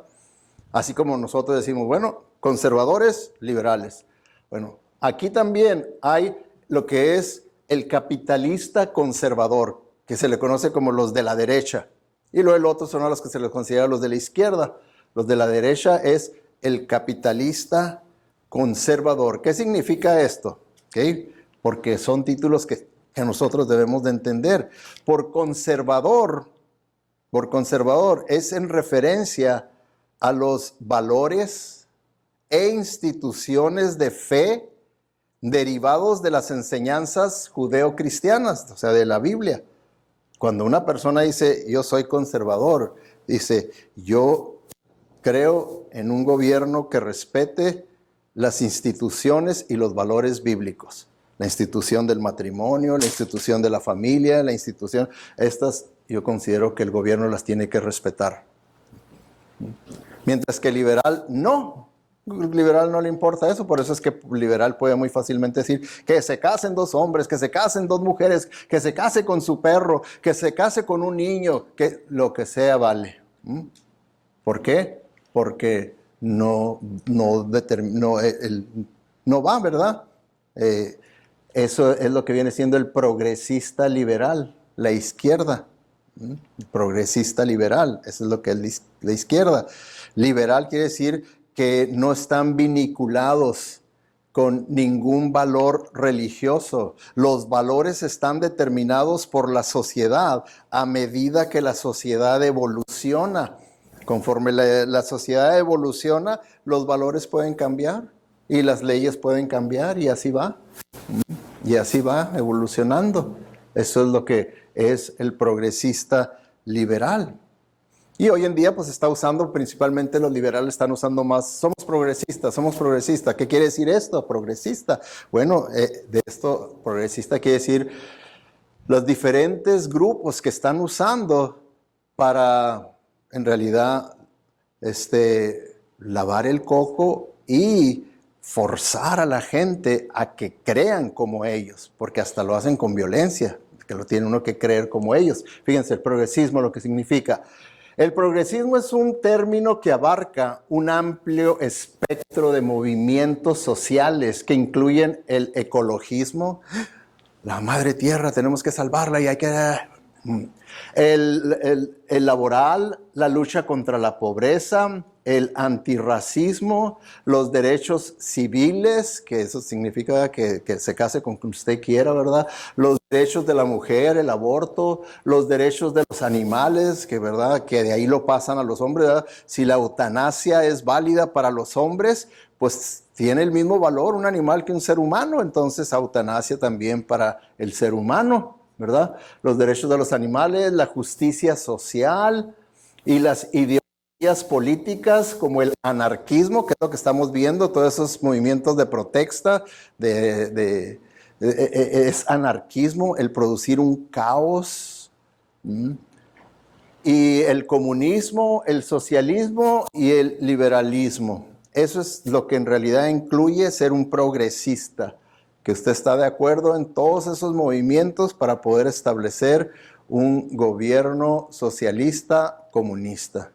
Así como nosotros decimos, bueno, conservadores, liberales. Bueno, aquí también hay lo que es el capitalista conservador, que se le conoce como los de la derecha. Y luego el otro son los que se les considera los de la izquierda. Los de la derecha es el capitalista conservador. ¿Qué significa esto? ¿Okay? Porque son títulos que nosotros debemos de entender. Por conservador es en referencia a los valores e instituciones de fe derivados de las enseñanzas judeocristianas, o sea, de la Biblia. Cuando una persona dice, yo soy conservador, dice, yo creo en un gobierno que respete las instituciones y los valores bíblicos. La institución del matrimonio, la institución de la familia, la institución, estas yo considero que el gobierno las tiene que respetar. Mientras que el liberal no. El liberal no le importa eso, por eso es que el liberal puede muy fácilmente decir que se casen dos hombres, que se casen dos mujeres, que se case con su perro, que se case con un niño, que lo que sea vale. ¿Por qué? Porque no va, ¿verdad? Eso es lo que viene siendo el progresista liberal, la izquierda. Progresista liberal, eso es lo que es la izquierda. Liberal quiere decir que no están vinculados con ningún valor religioso. Los valores están determinados por la sociedad a medida que la sociedad evoluciona. Conforme la sociedad evoluciona, los valores pueden cambiar y las leyes pueden cambiar y así va. Y así va evolucionando. Eso es lo que es el progresista liberal. Y hoy en día pues está usando, principalmente los liberales están usando más, somos progresistas. ¿Qué quiere decir esto? Progresista. Bueno, de esto progresista quiere decir los diferentes grupos que están usando para, en realidad, lavar el coco y forzar a la gente a que crean como ellos, porque hasta lo hacen con violencia, que lo tiene uno que creer como ellos. Fíjense, el progresismo lo que significa. El progresismo es un término que abarca un amplio espectro de movimientos sociales que incluyen el ecologismo, la madre tierra, tenemos que salvarla y hay que... El laboral, la lucha contra la pobreza, el antirracismo, los derechos civiles, que eso significa que se case con quien usted quiera, ¿verdad? Los derechos de la mujer, el aborto, los derechos de los animales, que, ¿verdad? Que de ahí lo pasan a los hombres, ¿verdad? Si la eutanasia es válida para los hombres, pues tiene el mismo valor un animal que un ser humano, entonces eutanasia también para el ser humano, ¿verdad? Los derechos de los animales, la justicia social y las ideologías políticas como el anarquismo, que es lo que estamos viendo, todos esos movimientos de protesta, es anarquismo, el producir un caos. Y el comunismo, el socialismo y el liberalismo. Eso es lo que en realidad incluye ser un progresista, que usted está de acuerdo en todos esos movimientos para poder establecer un gobierno socialista comunista.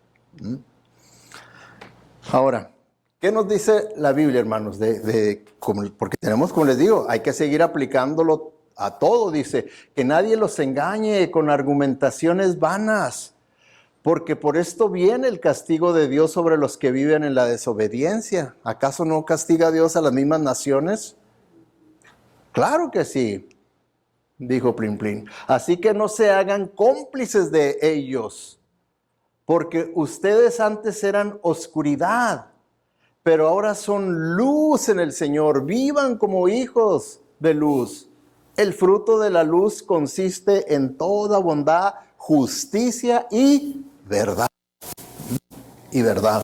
Ahora, ¿qué nos dice la Biblia, hermanos? Porque tenemos, como les digo, hay que seguir aplicándolo a todo. Dice, que nadie los engañe con argumentaciones vanas, porque por esto viene el castigo de Dios sobre los que viven en la desobediencia. ¿Acaso no castiga Dios a las mismas naciones? Claro que sí, dijo Plin Plin. Así que no se hagan cómplices de ellos, porque ustedes antes eran oscuridad, pero ahora son luz en el Señor. Vivan como hijos de luz. El fruto de la luz consiste en toda bondad, justicia y verdad. Y verdad.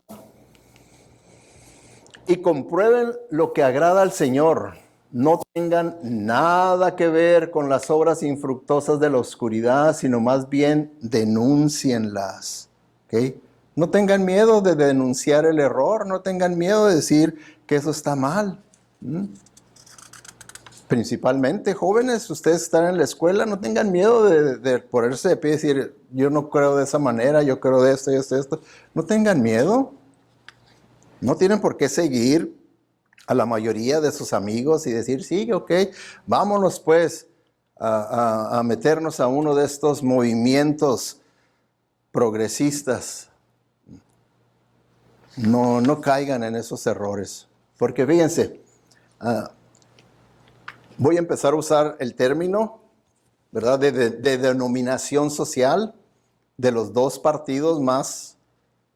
Y comprueben lo que agrada al Señor. No tengan nada que ver con las obras infructuosas de la oscuridad, sino más bien denúncienlas. ¿Okay? No tengan miedo de denunciar el error, no tengan miedo de decir que eso está mal. Principalmente jóvenes, ustedes están en la escuela, no tengan miedo de ponerse de pie y decir, yo no creo de esa manera, yo creo de esto y esto. No tengan miedo. No tienen por qué seguir a la mayoría de sus amigos y decir, sí, ok, vámonos pues a meternos a uno de estos movimientos progresistas. No caigan en esos errores. Porque fíjense, voy a empezar a usar el término, ¿verdad?, de denominación social de los dos partidos más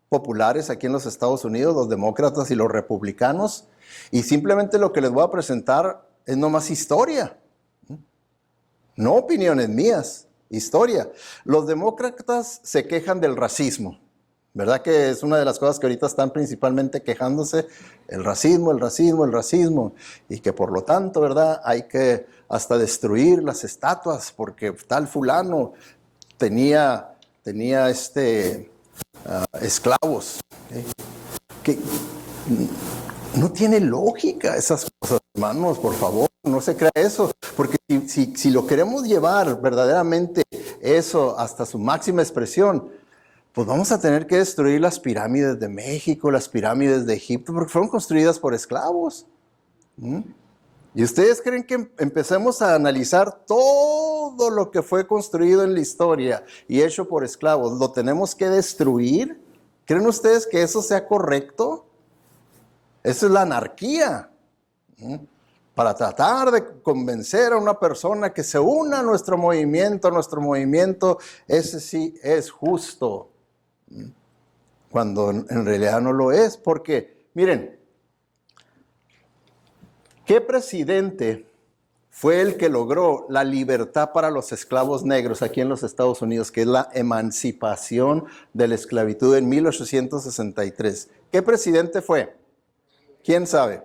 populares aquí en los Estados Unidos, los demócratas y los republicanos. Y simplemente lo que les voy a presentar es nomás historia. No opiniones mías, historia. Los demócratas se quejan del racismo. ¿Verdad que es una de las cosas que ahorita están principalmente quejándose? El racismo. Y que por lo tanto, ¿verdad?, hay que hasta destruir las estatuas porque tal fulano tenía esclavos. Que no tiene lógica esas cosas, hermanos, por favor, no se crea eso, porque si lo queremos llevar verdaderamente eso hasta su máxima expresión, pues vamos a tener que destruir las pirámides de México, las pirámides de Egipto, porque fueron construidas por esclavos. ¿Y ustedes creen que empecemos a analizar todo lo que fue construido en la historia y hecho por esclavos? ¿Lo tenemos que destruir? ¿Creen ustedes que eso sea correcto? Eso es la anarquía. Para tratar de convencer a una persona que se una a nuestro movimiento, ese sí es justo. Cuando en realidad no lo es, porque, miren, ¿qué presidente fue el que logró la libertad para los esclavos negros aquí en los Estados Unidos, que es la emancipación de la esclavitud en 1863? ¿Qué presidente fue? ¿Quién sabe?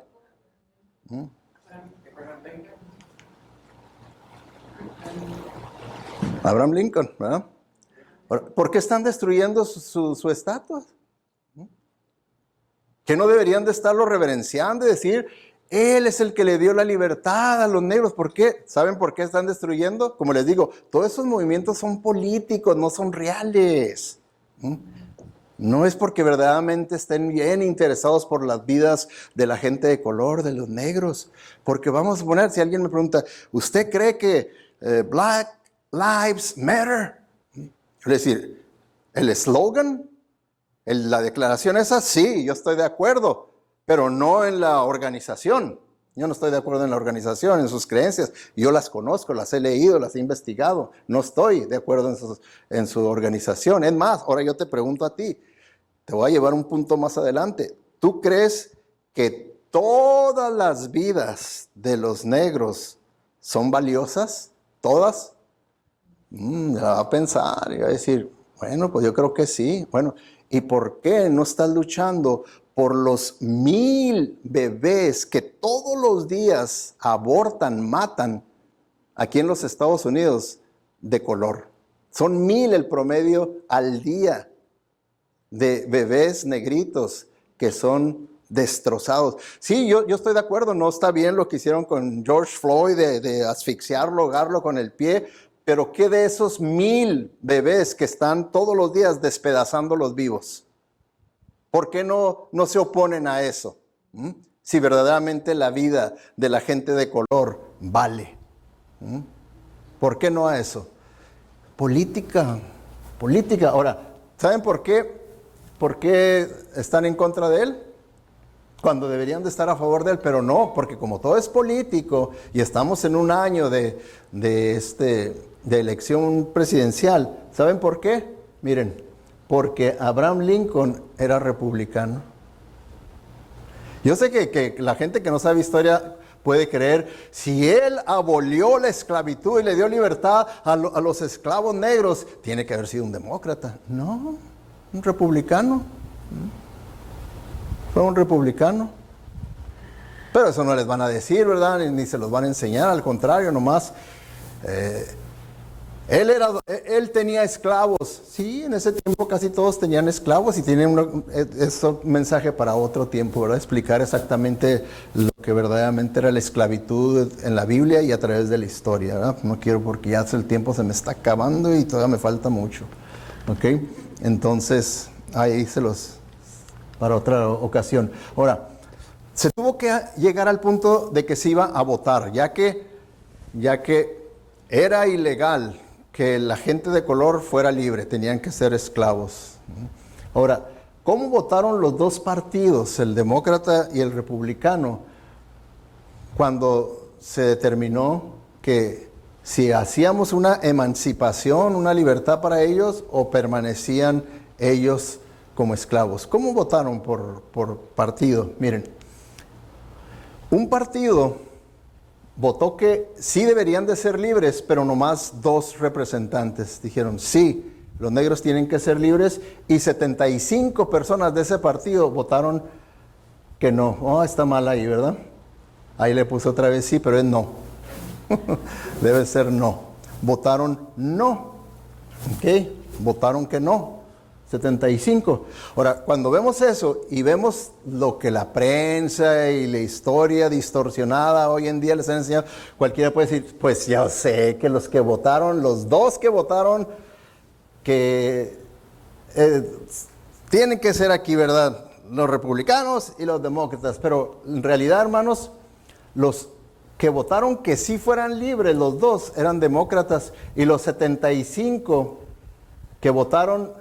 Abraham Lincoln, ¿verdad? ¿Por qué están destruyendo su estatua? ¿Que no deberían de estarlo reverenciando y decir, él es el que le dio la libertad a los negros? ¿Por qué? ¿Saben por qué están destruyendo? Como les digo, todos esos movimientos son políticos, no son reales. No es porque verdaderamente estén bien interesados por las vidas de la gente de color, de los negros. Porque vamos a poner, si alguien me pregunta, ¿usted cree que Black Lives Matter? Es decir, el eslogan, la declaración esa, sí, yo estoy de acuerdo, pero no en la organización. Yo no estoy de acuerdo en la organización, en sus creencias. Yo las conozco, las he leído, las he investigado. No estoy de acuerdo en su organización. Es más, ahora yo te pregunto a ti, te voy a llevar un punto más adelante. ¿Tú crees que todas las vidas de los negros son valiosas? ¿Todas? La va a pensar y va a decir, bueno, pues yo creo que sí. Bueno, ¿y por qué no estás luchando por los 1000 bebés que todos los días abortan, matan aquí en los Estados Unidos de color? Son 1000 el promedio al día de bebés negritos que son destrozados. Sí, yo estoy de acuerdo, no está bien lo que hicieron con George Floyd de asfixiarlo, ahogarlo con el pie, pero ¿qué de esos 1000 bebés que están todos los días despedazándolos vivos? ¿Por qué no se oponen a eso? Si verdaderamente la vida de la gente de color vale. ¿Por qué no a eso? Política. Ahora, ¿saben por qué? ¿Por qué están en contra de él? Cuando deberían de estar a favor de él, pero no, porque como todo es político y estamos en un año de elección presidencial, ¿saben por qué? Miren, porque Abraham Lincoln era republicano. Yo sé que la gente que no sabe historia puede creer, si él abolió la esclavitud y le dio libertad a los esclavos negros, tiene que haber sido un demócrata. No, un republicano. Fue un republicano. Pero eso no les van a decir, ¿verdad? Ni se los van a enseñar, al contrario, nomás. Él tenía esclavos. Sí, en ese tiempo casi todos tenían esclavos y tienen es un mensaje para otro tiempo, ¿verdad? Explicar exactamente lo que verdaderamente era la esclavitud en la Biblia y a través de la historia, ¿verdad? No quiero porque ya el tiempo se me está acabando y todavía me falta mucho. ¿Ok? Entonces, ahí para otra ocasión. Ahora, se tuvo que llegar al punto de que se iba a votar, ya que era ilegal que la gente de color fuera libre, tenían que ser esclavos. Ahora, ¿cómo votaron los dos partidos, el demócrata y el republicano, cuando se determinó que si hacíamos una emancipación, una libertad para ellos, o permanecían ellos como esclavos? ¿Cómo votaron por partido? Miren, un partido votó que sí deberían de ser libres, pero nomás 2 representantes dijeron sí, los negros tienen que ser libres, y 75 personas de ese partido votaron que no. Oh, está mal ahí, ¿verdad? Ahí le puse otra vez sí, pero es no. Debe ser no. Votaron no. ¿Ok? Votaron que no. 75. Ahora, cuando vemos eso y vemos lo que la prensa y la historia distorsionada hoy en día les han enseñado, cualquiera puede decir, pues ya sé que los 2 que votaron que tienen que ser aquí, ¿verdad? Los republicanos y los demócratas. Pero en realidad, hermanos, los que votaron que sí fueran libres, los dos eran demócratas, y los 75 que votaron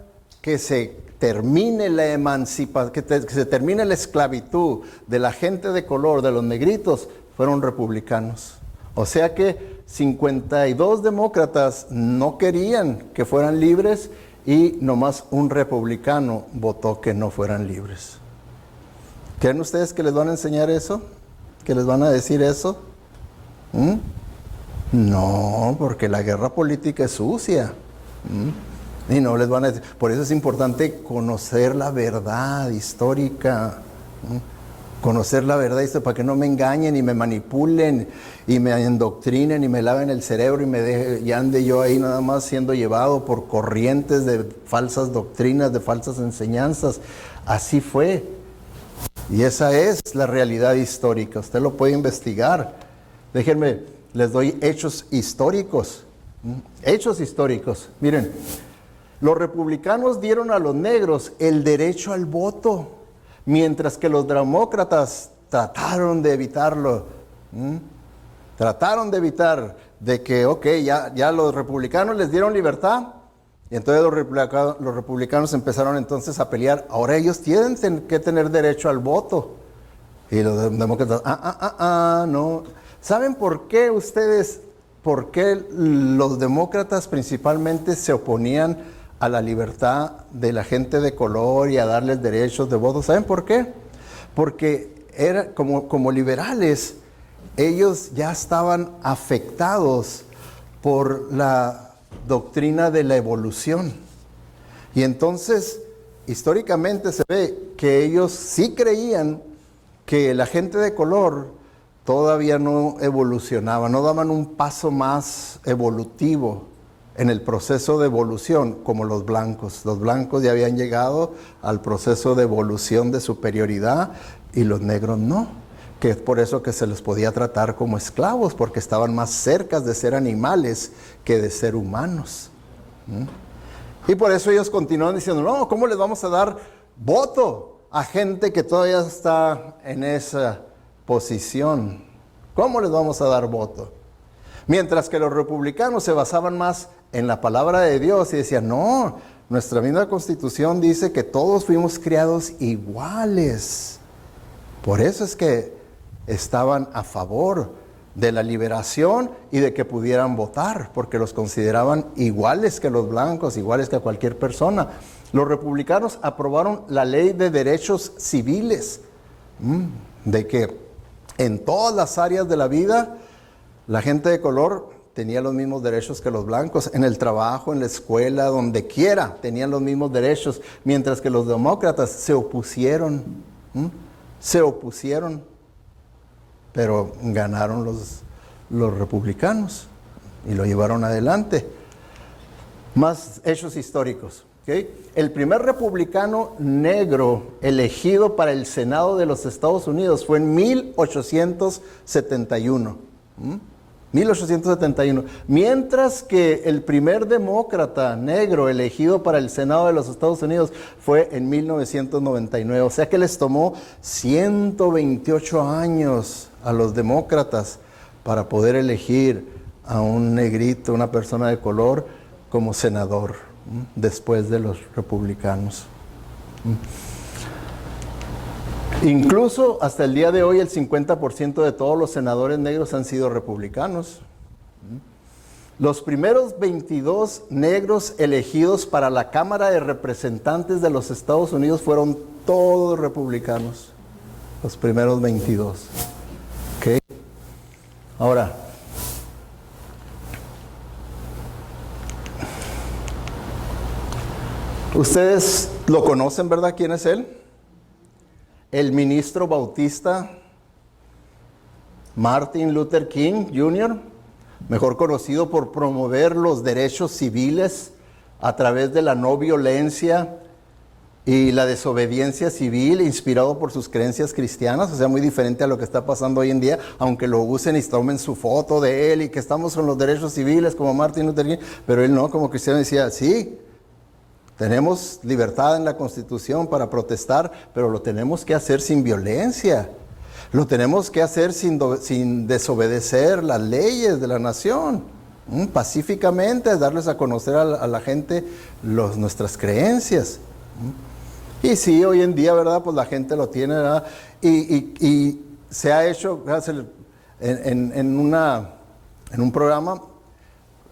que se termine la emancipación, que se termine la esclavitud de la gente de color, de los negritos, fueron republicanos. O sea que 52 demócratas no querían que fueran libres y nomás un republicano votó que no fueran libres. ¿Creen ustedes que les van a enseñar eso? ¿Que les van a decir eso? No, porque la guerra política es sucia. Y no les van a decir. Por eso es importante conocer la verdad histórica. Conocer la verdad histórica para que no me engañen y me manipulen y me endoctrinen y me laven el cerebro y ande yo ahí nada más siendo llevado por corrientes de falsas doctrinas, de falsas enseñanzas. Así fue. Y esa es la realidad histórica. Usted lo puede investigar. Déjenme, les doy hechos históricos. Hechos históricos. Miren, los republicanos dieron a los negros el derecho al voto, mientras que los demócratas trataron de evitarlo. Trataron de evitar de que, ya los republicanos les dieron libertad, y entonces los republicanos empezaron entonces a pelear. Ahora ellos tienen que tener derecho al voto. Y los demócratas, no. ¿Saben por qué los demócratas principalmente se oponían a la libertad de la gente de color y a darles derechos de voto? ¿Saben por qué? Porque como liberales, ellos ya estaban afectados por la doctrina de la evolución. Y entonces, históricamente se ve que ellos sí creían que la gente de color todavía no evolucionaba, no daban un paso más evolutivo en el proceso de evolución como los blancos. Los blancos ya habían llegado al proceso de evolución de superioridad y los negros no, que es por eso que se les podía tratar como esclavos, porque estaban más cerca de ser animales que de ser humanos. Y por eso ellos continúan diciendo, no, ¿cómo les vamos a dar voto a gente que todavía está en esa posición? ¿Cómo les vamos a dar voto? Mientras que los republicanos se basaban más en la palabra de Dios y decían, no, nuestra misma Constitución dice que todos fuimos criados iguales. Por eso es que estaban a favor de la liberación y de que pudieran votar, porque los consideraban iguales que los blancos, iguales que cualquier persona. Los republicanos aprobaron la ley de derechos civiles, de que en todas las áreas de la vida la gente de color tenía los mismos derechos que los blancos, en el trabajo, en la escuela, donde quiera, tenían los mismos derechos, mientras que los demócratas se opusieron, pero ganaron los republicanos y lo llevaron adelante. Más hechos históricos. El primer republicano negro elegido para el Senado de los Estados Unidos fue en 1871. 1871. Mientras que el primer demócrata negro elegido para el Senado de los Estados Unidos fue en 1999. O sea que les tomó 128 años a los demócratas para poder elegir a un negrito, una persona de color, como senador, después de los republicanos. Incluso hasta el día de hoy el 50% de todos los senadores negros han sido republicanos. Los primeros 22 negros elegidos para la Cámara de Representantes de los Estados Unidos fueron todos republicanos. Los primeros 22. ¿Ok? Ahora, ustedes lo conocen, ¿verdad? ¿Quién es él? El ministro bautista Martin Luther King Jr., mejor conocido por promover los derechos civiles a través de la no violencia y la desobediencia civil, inspirado por sus creencias cristianas, o sea, muy diferente a lo que está pasando hoy en día, aunque lo usen y tomen su foto de él y que estamos con los derechos civiles como Martin Luther King, pero él no, como cristiano decía, sí, Tenemos libertad en la Constitución para protestar, pero lo tenemos que hacer sin violencia. Lo tenemos que hacer sin desobedecer las leyes de la nación. Pacíficamente, darles a conocer a la gente nuestras creencias. Y sí, hoy en día, ¿verdad? Pues la gente lo tiene, ¿verdad? Y se ha hecho, en un programa,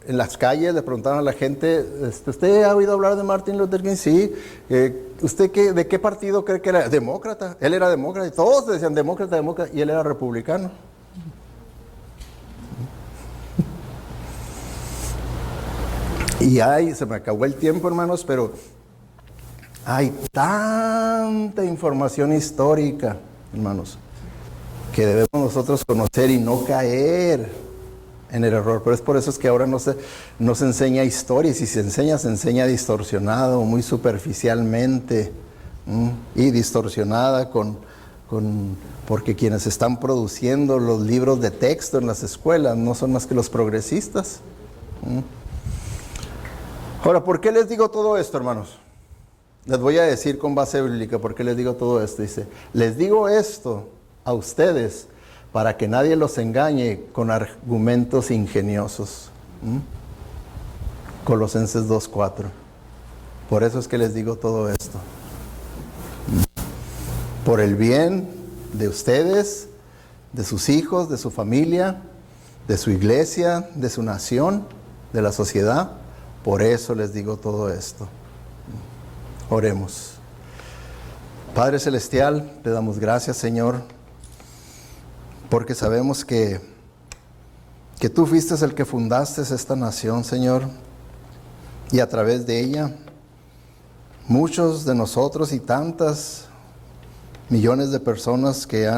en las calles le preguntaron a la gente, ¿usted ha oído hablar de Martin Luther King? Sí. ¿Usted de qué partido cree que era? Demócrata. Él era demócrata. Y todos decían demócrata, demócrata. Y él era republicano. Y se me acabó el tiempo, hermanos, pero hay tanta información histórica, hermanos, que debemos nosotros conocer y no caer en el error. Pero es por eso es que ahora no se enseña historia, y si se enseña distorsionado, muy superficialmente, y distorsionada porque quienes están produciendo los libros de texto en las escuelas no son más que los progresistas. Ahora, ¿por qué les digo todo esto, hermanos? Les voy a decir con base bíblica por qué les digo todo esto. Dice, les digo esto a ustedes para que nadie los engañe con argumentos ingeniosos. Colosenses 2:4. Por eso es que les digo todo esto. Por el bien de ustedes, de sus hijos, de su familia, de su iglesia, de su nación, de la sociedad. Por eso les digo todo esto. Oremos. Padre Celestial, te damos gracias, Señor, porque sabemos que tú fuiste el que fundaste esta nación, Señor, y a través de ella, muchos de nosotros y tantas millones de personas que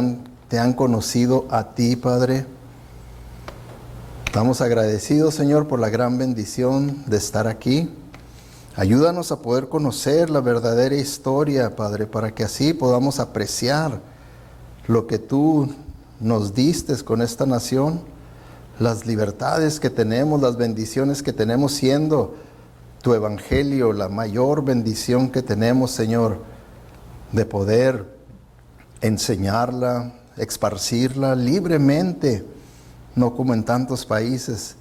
te han conocido a ti, Padre. Estamos agradecidos, Señor, por la gran bendición de estar aquí. Ayúdanos a poder conocer la verdadera historia, Padre, para que así podamos apreciar lo que tú nos diste con esta nación, las libertades que tenemos, las bendiciones que tenemos, siendo tu evangelio la mayor bendición que tenemos, Señor, de poder enseñarla, esparcirla libremente, no como en tantos países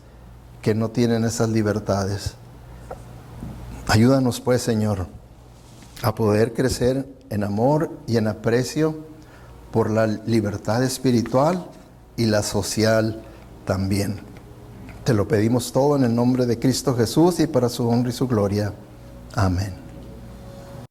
que no tienen esas libertades. Ayúdanos pues, Señor, a poder crecer en amor y en aprecio por la libertad espiritual y la social también. Te lo pedimos todo en el nombre de Cristo Jesús y para su honra y su gloria. Amén.